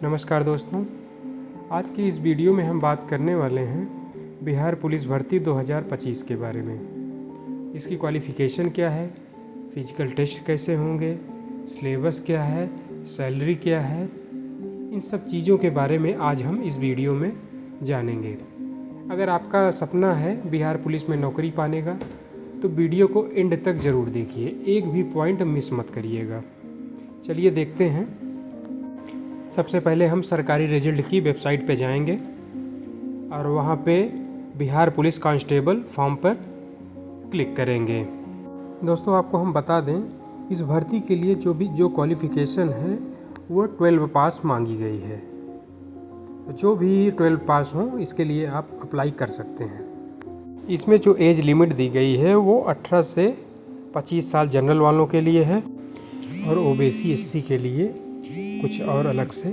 नमस्कार दोस्तों, आज की इस वीडियो में हम बात करने वाले हैं बिहार पुलिस भर्ती 2025 के बारे में। इसकी क्वालिफ़िकेशन क्या है, फिजिकल टेस्ट कैसे होंगे, सिलेबस क्या है, सैलरी क्या है, इन सब चीज़ों के बारे में आज हम इस वीडियो में जानेंगे। अगर आपका सपना है बिहार पुलिस में नौकरी पाने का तो वीडियो को एंड तक ज़रूर देखिए, एक भी पॉइंट मिस मत करिएगा। चलिए देखते हैं। सबसे पहले हम सरकारी रिजल्ट की वेबसाइट पे जाएंगे और वहाँ पे बिहार पुलिस कांस्टेबल फॉर्म पर क्लिक करेंगे। दोस्तों, आपको हम बता दें, इस भर्ती के लिए जो क्वालिफ़िकेशन है वो 12 पास मांगी गई है। जो भी 12 पास हो इसके लिए आप अप्लाई कर सकते हैं। इसमें जो एज लिमिट दी गई है वो 18 से 25 साल जनरल वालों के लिए है और ओबीसी एससी के लिए कुछ और अलग से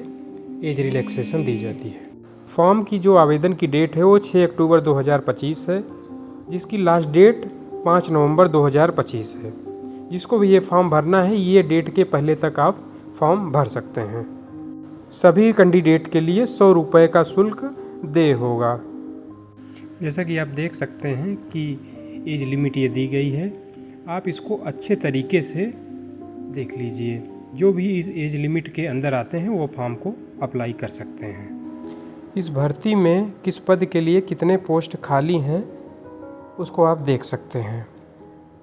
एज रिलैक्सेशन दी जाती है। फॉर्म की जो आवेदन की डेट है वो 6 अक्टूबर 2025 है, जिसकी लास्ट डेट 5 नवंबर 2025 है। जिसको भी ये फॉर्म भरना है ये डेट के पहले तक आप फॉर्म भर सकते हैं। सभी कैंडिडेट के लिए 100 रुपये का शुल्क देय होगा। जैसा कि आप देख सकते हैं कि एज लिमिट ये दी गई है, आप इसको अच्छे तरीके से देख लीजिए। जो भी इस एज लिमिट के अंदर आते हैं वो फॉर्म को अप्लाई कर सकते हैं। इस भर्ती में किस पद के लिए कितने पोस्ट खाली हैं उसको आप देख सकते हैं।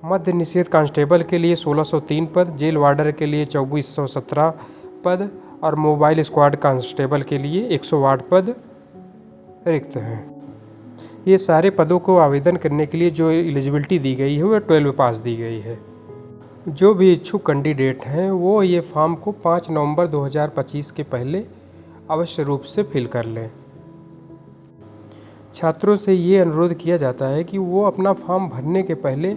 मद्य निषेध कांस्टेबल के लिए 1603 पद, जेल वार्डर के लिए 2417 पद और मोबाइल स्क्वाड कांस्टेबल के लिए 108 पद रिक्त हैं। ये सारे पदों को आवेदन करने के लिए जो एलिजिबिलिटी दी गई है वो 12 पास दी गई है। जो भी इच्छुक कैंडिडेट हैं वो ये फॉर्म को 5 नवंबर 2025 के पहले अवश्य रूप से फिल कर लें। छात्रों से ये अनुरोध किया जाता है कि वो अपना फॉर्म भरने के पहले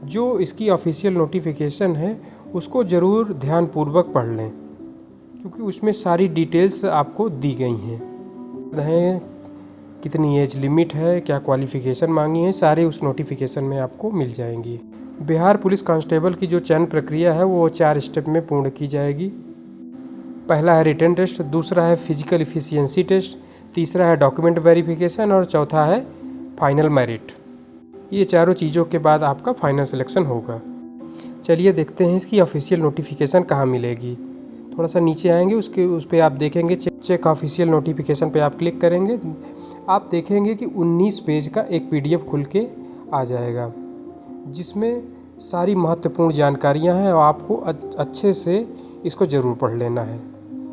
जो इसकी ऑफिशियल नोटिफिकेशन है उसको ज़रूर ध्यानपूर्वक पढ़ लें, क्योंकि उसमें सारी डिटेल्स आपको दी गई हैं। कितनी एज लिमिट है, क्या क्वालिफ़िकेशन मांगी है, सारे उस नोटिफिकेशन में आपको मिल जाएंगी। बिहार पुलिस कांस्टेबल की जो चयन प्रक्रिया है वो 4 स्टेप में पूर्ण की जाएगी। पहला है रिटन टेस्ट, दूसरा है फिजिकल इफिशियंसी टेस्ट, तीसरा है डॉक्यूमेंट वेरिफिकेशन और चौथा है फाइनल मेरिट। ये चारों चीज़ों के बाद आपका फाइनल सिलेक्शन होगा। चलिए देखते हैं इसकी ऑफिशियल नोटिफिकेशन कहाँ मिलेगी। थोड़ा सा नीचे आएंगे, उस पर आप देखेंगे चेक ऑफिशियल नोटिफिकेशन पे आप क्लिक करेंगे। आप देखेंगे कि 19 पेज का एक PDF खुल के आ जाएगा, जिसमें सारी महत्वपूर्ण जानकारियां हैं और आपको अच्छे से इसको ज़रूर पढ़ लेना है।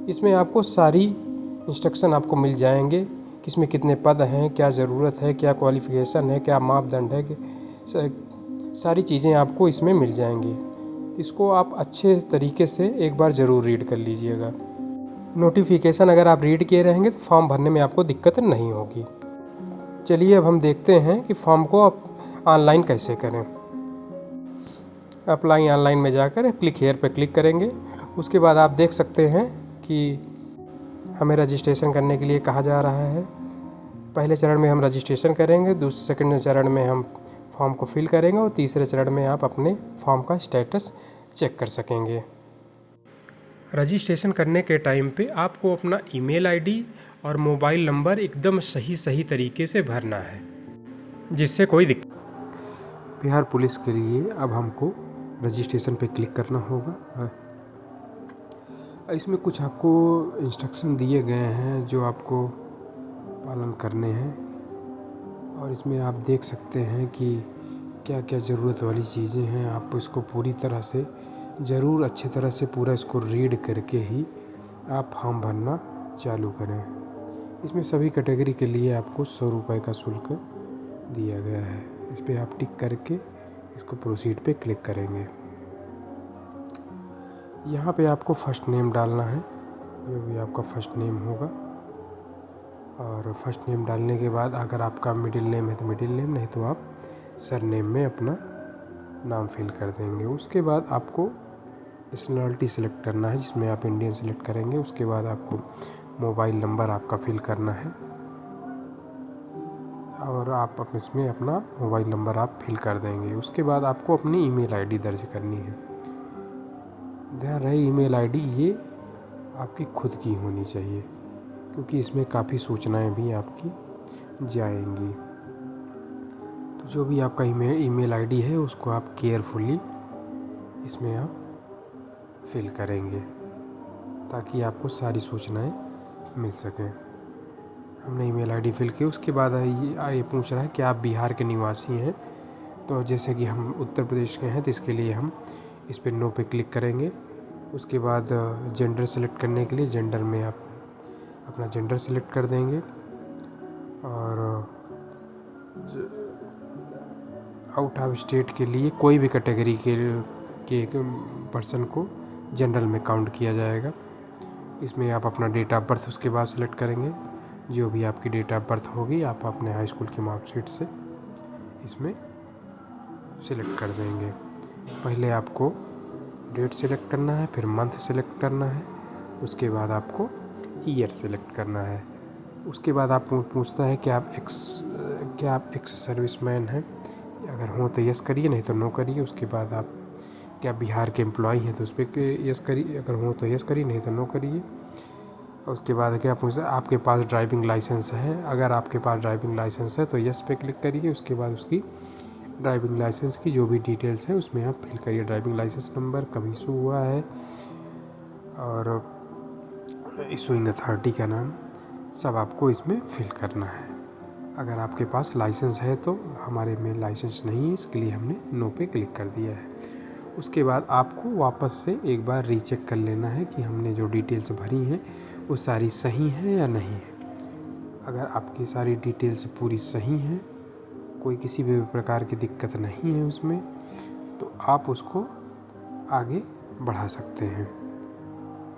इसमें आपको सारी इंस्ट्रक्शन आपको मिल जाएंगे कि इसमें कितने पद हैं, क्या ज़रूरत है, क्या क्वालिफ़िकेशन है, क्या मापदंड है, कि सारी चीज़ें आपको इसमें मिल जाएंगी। इसको आप अच्छे तरीके से एक बार ज़रूर रीड कर लीजिएगा। नोटिफिकेशन अगर आप रीड किए रहेंगे तो फॉर्म भरने में आपको दिक्कत नहीं होगी। चलिए अब हम देखते हैं कि फॉर्म को आप ऑनलाइन कैसे करें। अप्लाई ऑनलाइन में जाकर क्लिक हेयर पर क्लिक करेंगे। उसके बाद आप देख सकते हैं कि हमें रजिस्ट्रेशन करने के लिए कहा जा रहा है। पहले चरण में हम रजिस्ट्रेशन करेंगे, दूसरे सेकंड चरण में हम फॉर्म को फिल करेंगे और तीसरे चरण में आप अपने फॉर्म का स्टेटस चेक कर सकेंगे। रजिस्ट्रेशन करने के टाइम पे आपको अपना ईमेल आईडी और मोबाइल नंबर एकदम सही तरीके से भरना है, जिससे कोई दिक्कत। बिहार पुलिस के लिए अब हमको रजिस्ट्रेशन पे क्लिक करना होगा। इसमें कुछ आपको इंस्ट्रक्शन दिए गए हैं जो आपको पालन करने हैं, और इसमें आप देख सकते हैं कि क्या क्या ज़रूरत वाली चीज़ें हैं। आप इसको पूरी तरह से ज़रूर अच्छी तरह से पूरा इसको रीड करके ही आप फॉर्म भरना चालू करें। इसमें सभी कैटेगरी के लिए आपको 100 रुपये का शुल्क दिया गया है। इस पर आप टिक करके इसको प्रोसीड पे क्लिक करेंगे। यहाँ पे आपको फर्स्ट नेम डालना है, जो भी आपका फर्स्ट नेम होगा, और फर्स्ट नेम डालने के बाद अगर आपका मिडिल नेम है तो मिडिल नेम, नहीं तो आप सर नेम में अपना नाम फिल कर देंगे। उसके बाद आपको नेशनलिटी सेलेक्ट करना है, जिसमें आप इंडियन सेलेक्ट करेंगे। उसके बाद आपको मोबाइल नंबर आपका फिल करना है और आप इसमें अपना मोबाइल नंबर आप फिल कर देंगे। उसके बाद आपको अपनी ईमेल आईडी दर्ज करनी है। ध्यान रहे ईमेल आईडी ये आपकी खुद की होनी चाहिए, क्योंकि इसमें काफ़ी सूचनाएं भी आपकी जाएंगी। तो जो भी आपका ईमेल आईडी है उसको आप केयरफुली इसमें आप फिल करेंगे ताकि आपको सारी सूचनाएं मिल सकें। हमने ईमेल आईडी फिल की, उसके बाद ये पूछ रहा है कि आप बिहार के निवासी हैं। तो जैसे कि हम उत्तर प्रदेश के हैं तो इसके लिए हम इस पर नो पे क्लिक करेंगे। उसके बाद जेंडर सेलेक्ट करने के लिए जेंडर में आप अपना जेंडर सेलेक्ट कर देंगे और आउट ऑफ स्टेट के लिए कोई भी कैटेगरी के पर्सन को जनरल में काउंट किया जाएगा। इसमें आप अपना डेट ऑफ बर्थ उसके बाद सेलेक्ट करेंगे। जो भी आपकी डेट ऑफ बर्थ होगी आप अपने हाई स्कूल की मार्कशीट से इसमें सिलेक्ट कर देंगे। पहले आपको डेट सेलेक्ट करना है, फिर मंथ सेलेक्ट करना है, उसके बाद आपको ईयर सेलेक्ट करना है। उसके बाद आप पूछता है कि आप एक्स सर्विसमैन हैं। अगर हो तो यस करिए, नहीं तो नो करिए। उसके बाद आप क्या बिहार के एम्प्लॉई हैं तो उस पर यस करिए, अगर हो तो यस करिए, नहीं तो नो करिए। और उसके बाद क्या पूछता है, आपके पास ड्राइविंग लाइसेंस है। अगर आपके पास ड्राइविंग लाइसेंस है तो यस पे क्लिक करिए। उसके बाद उसकी ड्राइविंग लाइसेंस की जो भी डिटेल्स है उसमें आप फिल करिए। ड्राइविंग लाइसेंस नंबर, कब इशू हुआ है और इशूइंग अथॉरिटी का नाम, सब आपको इसमें फिल करना है। अगर आपके पास लाइसेंस है तो हमारे में लाइसेंस नहीं है, इसके लिए हमने नो पे क्लिक कर दिया है। उसके बाद आपको वापस से एक बार रीचेक कर लेना है कि हमने जो डिटेल्स भरी हैं वो सारी सही हैं या नहीं है। अगर आपकी सारी डिटेल्स पूरी सही हैं, कोई किसी भी प्रकार की दिक्कत नहीं है उसमें, तो आप उसको आगे बढ़ा सकते हैं।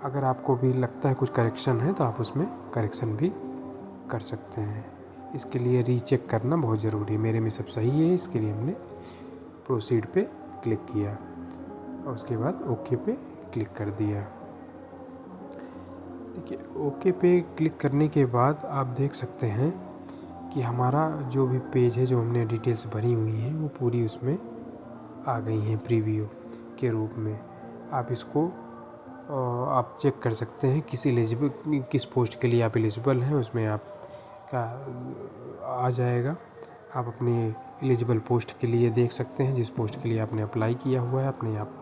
अगर आपको भी लगता है कुछ करेक्शन है तो आप उसमें करेक्शन भी कर सकते हैं। इसके लिए रीचेक करना बहुत ज़रूरी है। मेरे में सब सही है, इसके लिए हमने प्रोसीड पे क्लिक किया और उसके बाद ओके पे क्लिक कर दिया। देखिए, ओके पे क्लिक करने के बाद आप देख सकते हैं कि हमारा जो भी पेज है, जो हमने डिटेल्स भरी हुई हैं वो पूरी उसमें आ गई हैं प्रीव्यू के रूप में। आप इसको आप चेक कर सकते हैं किस पोस्ट के लिए आप एलिजिबल हैं, उसमें आपका आ जाएगा। आप अपनी एलिजिबल पोस्ट के लिए देख सकते हैं, जिस पोस्ट के लिए आपने अप्लाई किया हुआ है। अपने आप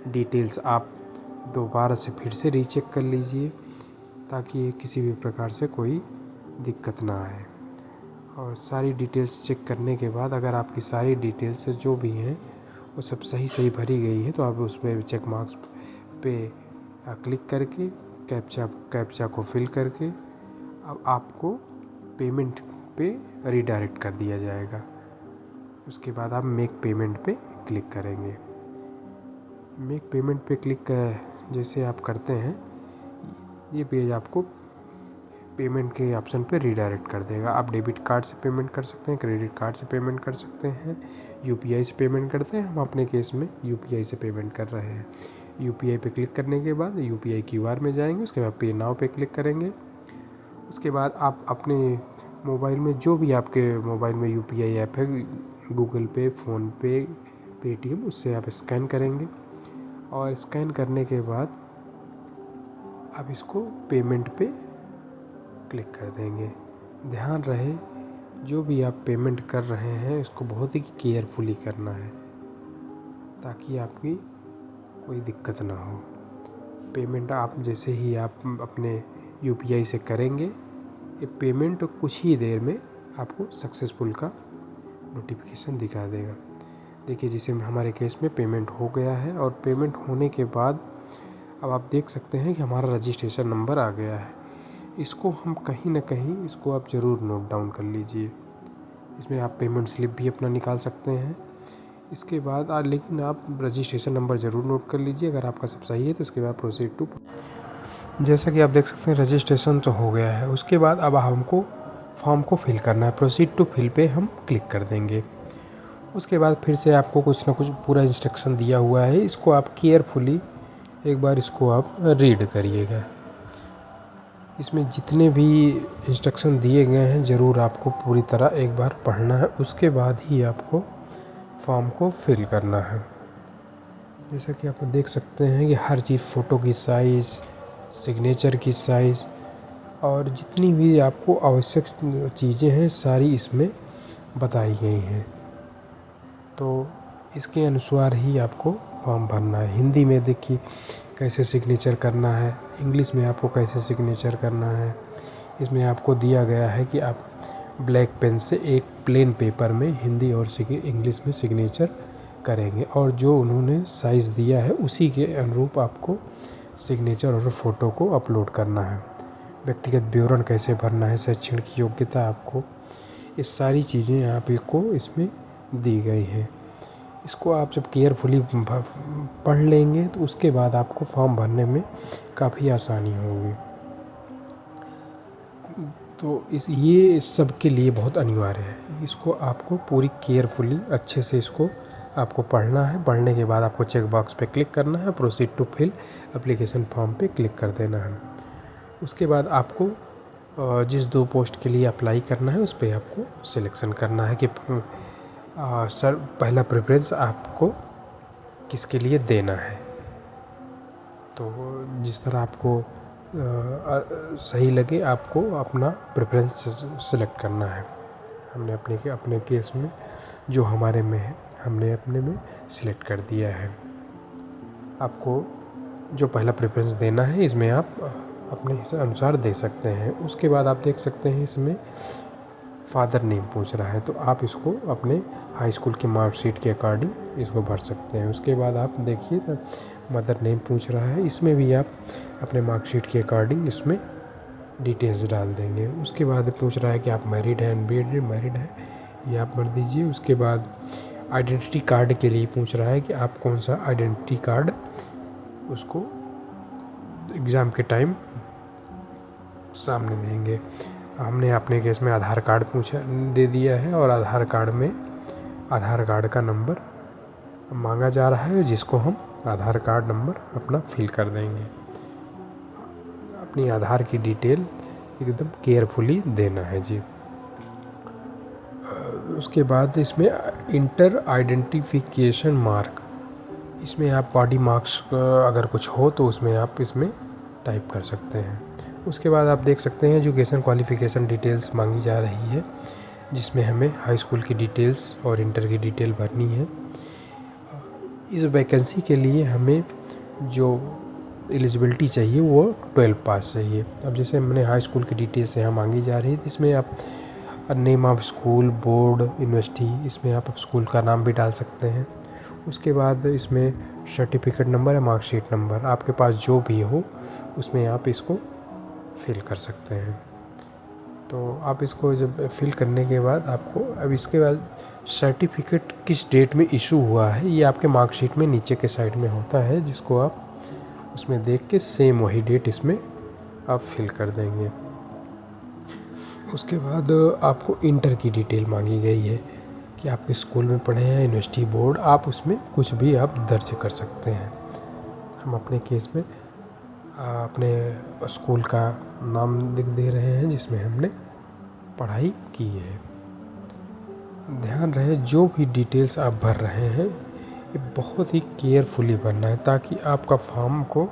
डिटेल्स आप दोबारा से फिर से रीचेक कर लीजिए ताकि किसी भी प्रकार से कोई दिक्कत ना आए। और सारी डिटेल्स चेक करने के बाद अगर आपकी सारी डिटेल्स जो भी हैं वो सब सही भरी गई है तो आप उसमें चेक मार्क्स पे क्लिक करके कैप्चा को फिल करके अब आपको पेमेंट पे रीडायरेक्ट कर दिया जाएगा। उसके बाद आप मेक पेमेंट पे क्लिक करेंगे। मेक पेमेंट पे क्लिक जैसे आप करते हैं, ये पेज आपको पेमेंट के ऑप्शन पे रीडायरेक्ट कर देगा। आप डेबिट कार्ड से पेमेंट कर सकते हैं, क्रेडिट कार्ड से पेमेंट कर सकते हैं, यूपीआई से पेमेंट करते हैं। हम अपने केस में यूपीआई से पेमेंट कर रहे हैं। यूपीआई पे क्लिक करने के बाद यूपीआई क्यूआर में जाएंगे, उसके बाद पे नाउ पे क्लिक करेंगे। उसके बाद आप अपने मोबाइल में जो भी आपके मोबाइल में यूपीआई ऐप है, गूगल पे, फ़ोनपे, पेटीएम, उससे आप स्कैन करेंगे और स्कैन करने के बाद आप इसको पेमेंट पे क्लिक कर देंगे। ध्यान रहे जो भी आप पेमेंट कर रहे हैं इसको बहुत ही केयरफुली करना है ताकि आपकी कोई दिक्कत ना हो। पेमेंट आप जैसे ही आप अपने यूपीआई से करेंगे, ये पेमेंट कुछ ही देर में आपको सक्सेसफुल का नोटिफिकेशन दिखा देगा। देखिए, जिसे हमारे केस में पेमेंट हो गया है और पेमेंट होने के बाद अब आप देख सकते हैं कि हमारा रजिस्ट्रेशन नंबर आ गया है। इसको हम कहीं ना कहीं इसको आप ज़रूर नोट डाउन कर लीजिए। इसमें आप पेमेंट स्लिप भी अपना निकाल सकते हैं। इसके बाद लेकिन आप रजिस्ट्रेशन नंबर ज़रूर नोट कर लीजिए। अगर आपका सब सही है तो उसके बाद प्रोसीड टू, जैसा कि आप देख सकते हैं रजिस्ट्रेशन तो हो गया है। उसके बाद अब हमको फॉर्म को फिल करना है। प्रोसीड टू फिल पे हम क्लिक कर देंगे। उसके बाद फिर से आपको कुछ ना कुछ पूरा इंस्ट्रक्शन दिया हुआ है, इसको आप केयरफुली एक बार इसको आप रीड करिएगा। इसमें जितने भी इंस्ट्रक्शन दिए गए हैं ज़रूर आपको पूरी तरह एक बार पढ़ना है, उसके बाद ही आपको फॉर्म को फिल करना है। जैसा कि आप देख सकते हैं कि हर चीज़, फ़ोटो की साइज़, सिग्नेचर की साइज़ और जितनी भी आपको आवश्यक चीज़ें हैं सारी इसमें बताई गई हैं। तो इसके अनुसार ही आपको फॉर्म भरना है। हिंदी में देखिए कैसे सिग्नेचर करना है, इंग्लिश में आपको कैसे सिग्नेचर करना है। इसमें आपको दिया गया है कि आप ब्लैक पेन से एक प्लेन पेपर में हिंदी और इंग्लिश में सिग्नेचर करेंगे और जो उन्होंने साइज़ दिया है उसी के अनुरूप आपको सिग्नेचर और फ़ोटो को अपलोड करना है। व्यक्तिगत विवरण कैसे भरना है, शैक्षणिक योग्यता आपको, ये सारी चीज़ें आपको इसमें दी गई हैं। इसको आप जब केयरफुली पढ़ लेंगे तो उसके बाद आपको फॉर्म भरने में काफ़ी आसानी होगी। तो ये सब के लिए बहुत अनिवार्य है। इसको आपको पूरी केयरफुली अच्छे से इसको आपको पढ़ना है। पढ़ने के बाद आपको चेक बॉक्स पे क्लिक करना है, proceed to fill application form पे क्लिक कर देना है। उसके बाद आपको जिस 2 पोस्ट के लिए अप्लाई करना है उस पर आपको सिलेक्शन करना है कि सर पहला प्रेफरेंस आपको किसके लिए देना है। तो जिस तरह आपको सही लगे आपको अपना प्रेफरेंस सेलेक्ट करना है। हमने अपने केस में जो हमारे में है हमने अपने में सिलेक्ट कर दिया है। आपको जो पहला प्रेफरेंस देना है इसमें आप अपने अनुसार दे सकते हैं। उसके बाद आप देख सकते हैं इसमें फादर नेम पूछ रहा है, तो आप इसको अपने हाई स्कूल की मार्कशीट के अकॉर्डिंग इसको भर सकते हैं। उसके बाद आप देखिए मदर नेम पूछ रहा है, इसमें भी आप अपने मार्कशीट के अकॉर्डिंग इसमें डिटेल्स डाल देंगे। उसके बाद पूछ रहा है कि आप मैरिड हैं, अनमैरिड मैरिड हैं, ये आप भर दीजिए। उसके बाद आइडेंटिटी कार्ड के लिए पूछ रहा है कि आप कौन सा आइडेंटिटी कार्ड उसको एग्ज़ाम के टाइम सामने देंगे। हमने अपने केस में आधार कार्ड दे दिया है और आधार कार्ड में आधार कार्ड का नंबर मांगा जा रहा है जिसको हम आधार कार्ड नंबर अपना फिल कर देंगे। अपनी आधार की डिटेल एकदम केयरफुली देना है जी। उसके बाद इसमें इंटर आइडेंटिफिकेशन मार्क, इसमें आप बॉडी मार्क्स अगर कुछ हो तो उसमें आप इसमें टाइप कर सकते हैं। उसके बाद आप देख सकते हैं एजुकेशन क्वालिफ़िकेशन डिटेल्स मांगी जा रही है जिसमें हमें हाई स्कूल की डिटेल्स और इंटर की डिटेल भरनी है। इस वैकेंसी के लिए हमें जो एलिजिबिलिटी चाहिए वो 12 पास चाहिए। अब जैसे हमने हाई स्कूल की डिटेल्स यहाँ मांगी जा रही है तो इसमें आप name of school, board, university, इसमें आप स्कूल का नाम भी डाल सकते हैं। उसके बाद इसमें सर्टिफिकेट नंबर या मार्कशीट नंबर आपके पास जो भी हो उसमें आप इसको फिल कर सकते हैं। तो आप इसको जब फिल करने के बाद आपको अब इसके बाद सर्टिफिकेट किस डेट में इशू हुआ है ये आपके मार्कशीट में नीचे के साइड में होता है, जिसको आप उसमें देख के सेम वही डेट इसमें आप फिल कर देंगे। उसके बाद आपको इंटर की डिटेल मांगी गई है कि आप किस स्कूल में पढ़े हैं, यूनिवर्सिटी, बोर्ड, आप उसमें कुछ भी आप दर्ज कर सकते हैं। हम अपने केस में अपने स्कूल का नाम लिख दे रहे हैं जिसमें हमने पढ़ाई की है। ध्यान रहे जो भी डिटेल्स आप भर रहे हैं ये बहुत ही केयरफुली भरना है ताकि आपका फॉर्म को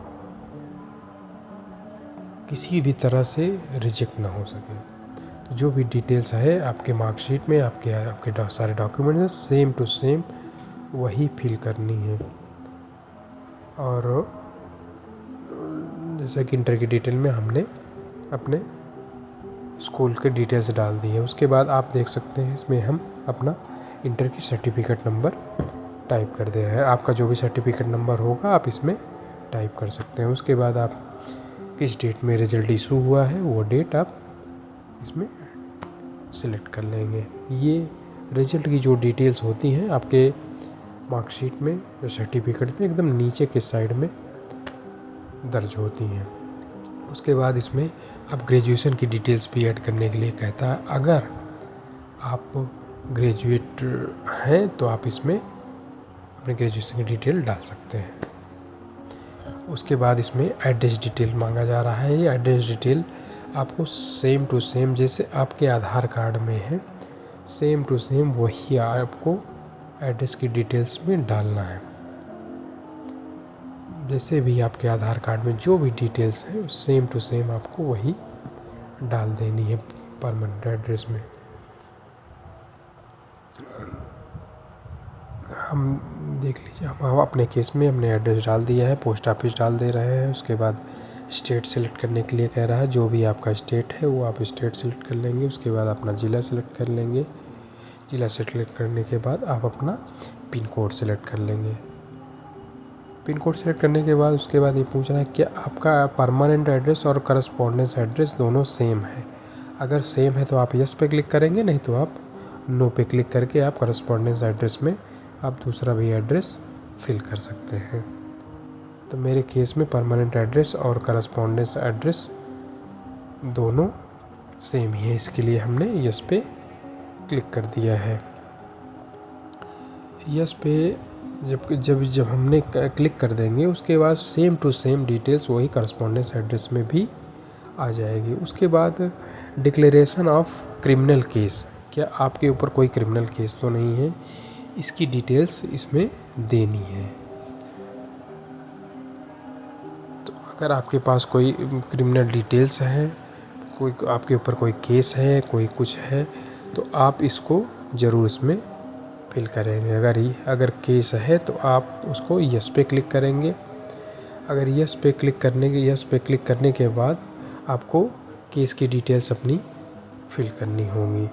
किसी भी तरह से रिजेक्ट ना हो सके। तो जो भी डिटेल्स है आपके मार्कशीट में आपके सारे डॉक्यूमेंट में सेम टू सेम वही फिल करनी है। और जैसे कि इंटर की डिटेल में हमने अपने स्कूल के डिटेल्स डाल दी है। उसके बाद आप देख सकते हैं इसमें हम अपना इंटर की सर्टिफिकेट नंबर टाइप कर दे रहे हैं। आपका जो भी सर्टिफिकेट नंबर होगा आप इसमें टाइप कर सकते हैं। उसके बाद आप किस डेट में रिजल्ट इशू हुआ है वो डेट आप इसमें सिलेक्ट कर लेंगे। ये रिजल्ट की जो डिटेल्स होती हैं आपके मार्कशीट में या सर्टिफिकेट में एकदम नीचे के साइड में दर्ज होती हैं। उसके बाद इसमें आप ग्रेजुएशन की डिटेल्स भी ऐड करने के लिए कहता है। अगर आप ग्रेजुएट हैं तो आप इसमें अपने ग्रेजुएशन की डिटेल डाल सकते हैं। उसके बाद इसमें एड्रेस डिटेल मांगा जा रहा है। ये एड्रेस डिटेल आपको सेम टू सेम जैसे आपके आधार कार्ड में है सेम टू सेम वही आपको एड्रेस की डिटेल्स में डालना है। जैसे भी आपके आधार कार्ड में जो भी डिटेल्स है सेम टू सेम आपको वही डाल देनी है परमानेंट एड्रेस में। हम देख लीजिए, हम अपने केस में हमने एड्रेस डाल दिया है, पोस्ट ऑफिस डाल दे रहे हैं। उसके बाद स्टेट सेलेक्ट करने के लिए कह रहा है, जो भी आपका स्टेट है वो आप स्टेट सेलेक्ट कर लेंगे। उसके बाद अपना ज़िला सेलेक्ट कर लेंगे। ज़िला सेलेक्ट करने के बाद आप अपना पिन कोड सेलेक्ट कर लेंगे। पिन कोड सेलेक्ट करने के बाद उसके बाद ये पूछ रहा है कि आपका परमानेंट एड्रेस और करस्पॉन्डेंस एड्रेस दोनों सेम है। अगर सेम है तो आप यस पे क्लिक करेंगे, नहीं तो आप नो पे क्लिक करके आप करस्पॉन्डेंस एड्रेस में आप दूसरा भी एड्रेस फिल कर सकते हैं। तो मेरे केस में परमानेंट एड्रेस और करस्पॉन्डेंस एड्रेस दोनों सेम ही है, इसके लिए हमने यस पे क्लिक कर दिया है। यस पे जब हमने क्लिक कर देंगे उसके बाद सेम टू सेम डिटेल्स वही करस्पॉन्डेंस एड्रेस में भी आ जाएगी। उसके बाद डिक्लेरेशन ऑफ क्रिमिनल केस, क्या आपके ऊपर कोई क्रिमिनल केस तो नहीं है, इसकी डिटेल्स इसमें देनी है। तो अगर आपके पास कोई क्रिमिनल डिटेल्स है, कोई आपके ऊपर कोई केस है, कोई कुछ है, तो आप इसको ज़रूर इसमें फिल करेंगे। अगर केस है तो आप उसको यस पे क्लिक करेंगे। अगर यस पे क्लिक करने के बाद आपको केस की डिटेल्स अपनी फिल करनी होंगी।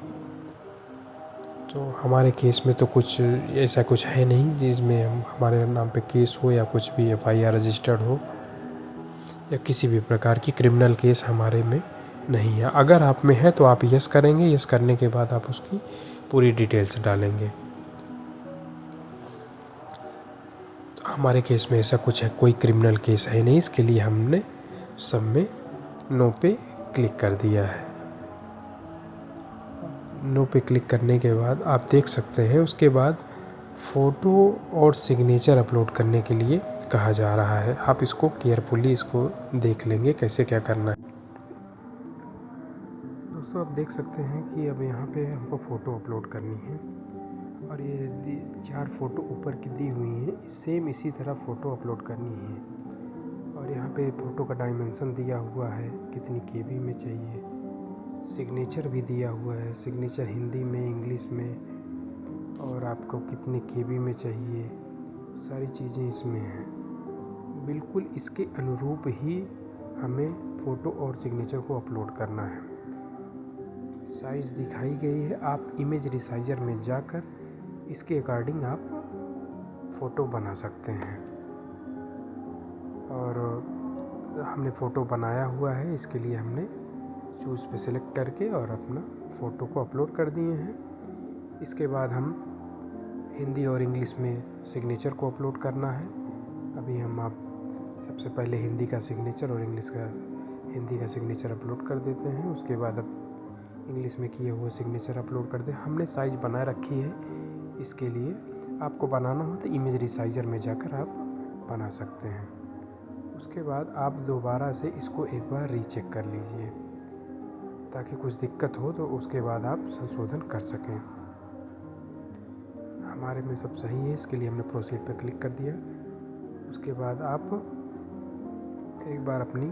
तो हमारे केस में तो कुछ ऐसा कुछ है नहीं जिसमें हमारे नाम पे केस हो या कुछ भी FIR रजिस्टर्ड हो या किसी भी प्रकार की क्रिमिनल केस हमारे में नहीं है। अगर आप में है तो आप यस करेंगे। यस करने के बाद आप उसकी पूरी डिटेल्स डालेंगे। तो हमारे केस में ऐसा कुछ है, कोई क्रिमिनल केस है नहीं, इसके लिए हमने सब में नो पे क्लिक कर दिया है। नो पे क्लिक करने के बाद आप देख सकते हैं उसके बाद फ़ोटो और सिग्नेचर अपलोड करने के लिए कहा जा रहा है। आप इसको केयरफुली इसको देख लेंगे कैसे क्या करना है। दोस्तों आप देख सकते हैं कि अब यहाँ पे हमको फ़ोटो अपलोड करनी है और ये 4 फ़ोटो ऊपर की दी हुई हैं, सेम इसी तरह फ़ोटो अपलोड करनी है। और यहाँ पे फ़ोटो का डायमेंशन दिया हुआ है, कितनी KB में चाहिए। सिग्नेचर भी दिया हुआ है, सिग्नेचर हिंदी में, इंग्लिश में, और आपको कितने KB में चाहिए, सारी चीज़ें इसमें हैं। बिल्कुल इसके अनुरूप ही हमें फ़ोटो और सिग्नेचर को अपलोड करना है। साइज़ दिखाई गई है, आप इमेज रिसाइजर में जाकर इसके अकॉर्डिंग आप फ़ोटो बना सकते हैं। और हमने फ़ोटो बनाया हुआ है, इसके लिए हमने चूज़ पे सेलेक्ट करके और अपना फ़ोटो को अपलोड कर दिए हैं। इसके बाद हम हिंदी और इंग्लिश में सिग्नेचर को अपलोड करना है। अभी हम आप सबसे पहले हिंदी का सिग्नेचर और हिंदी का सिग्नेचर अपलोड कर देते हैं। उसके बाद अब इंग्लिश में किए हुए सिग्नेचर अपलोड कर दें। हमने साइज़ बना रखी है, इसके लिए आपको बनाना हो तो इमेज रिसाइजर में जाकर आप बना सकते हैं। उसके बाद आप दोबारा से इसको एक बार रीचेक कर लीजिए ताकि कुछ दिक्कत हो तो उसके बाद आप संशोधन कर सकें। हमारे में सब सही है, इसके लिए हमने प्रोसीड पर क्लिक कर दिया। उसके बाद आप एक बार अपनी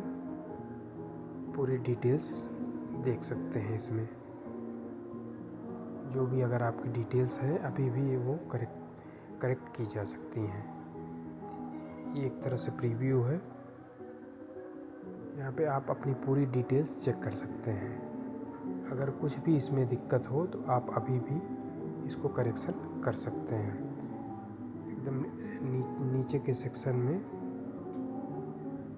पूरी डिटेल्स देख सकते हैं। इसमें जो भी अगर आपकी डिटेल्स है अभी भी वो करेक्ट की जा सकती हैं। ये एक तरह से प्रीव्यू है, यहाँ पे आप अपनी पूरी डिटेल्स चेक कर सकते हैं। अगर कुछ भी इसमें दिक्कत हो तो आप अभी भी इसको करेक्शन कर सकते हैं। एकदम नीचे के सेक्शन में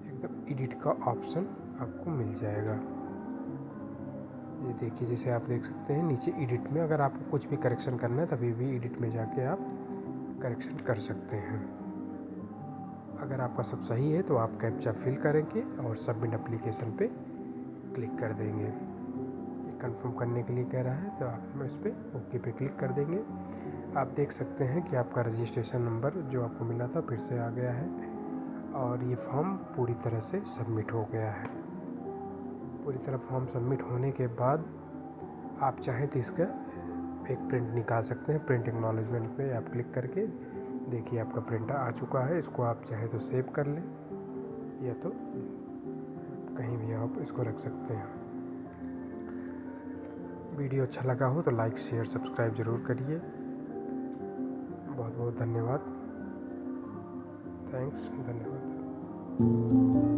एकदम एडिट का ऑप्शन आपको मिल जाएगा। ये देखिए, जैसे आप देख सकते हैं नीचे एडिट में अगर आपको कुछ भी करेक्शन करना है तभी भी एडिट में जाके आप करेक्शन कर सकते हैं। अगर आपका सब सही है तो आप कैप्चा फिल करेंगे और सबमिट एप्लीकेशन पे क्लिक कर देंगे। ये कंफर्म करने के लिए कह रहा है तो आप इस पर ओके पे क्लिक कर देंगे। आप देख सकते हैं कि आपका रजिस्ट्रेशन नंबर जो आपको मिला था फिर से आ गया है और ये फॉर्म पूरी तरह से सबमिट हो गया है। पूरी तरह फॉर्म सबमिट होने के बाद आप चाहें तो इसका एक प्रिंट निकाल सकते हैं। प्रिंट एक्नॉलेजमेंट पे आप क्लिक करके देखिए आपका प्रिंट आ चुका है। इसको आप चाहे तो सेव कर लें या तो कहीं भी आप इसको रख सकते हैं। वीडियो अच्छा लगा हो तो लाइक शेयर सब्सक्राइब ज़रूर करिए। बहुत बहुत धन्यवाद। थैंक्स, धन्यवाद।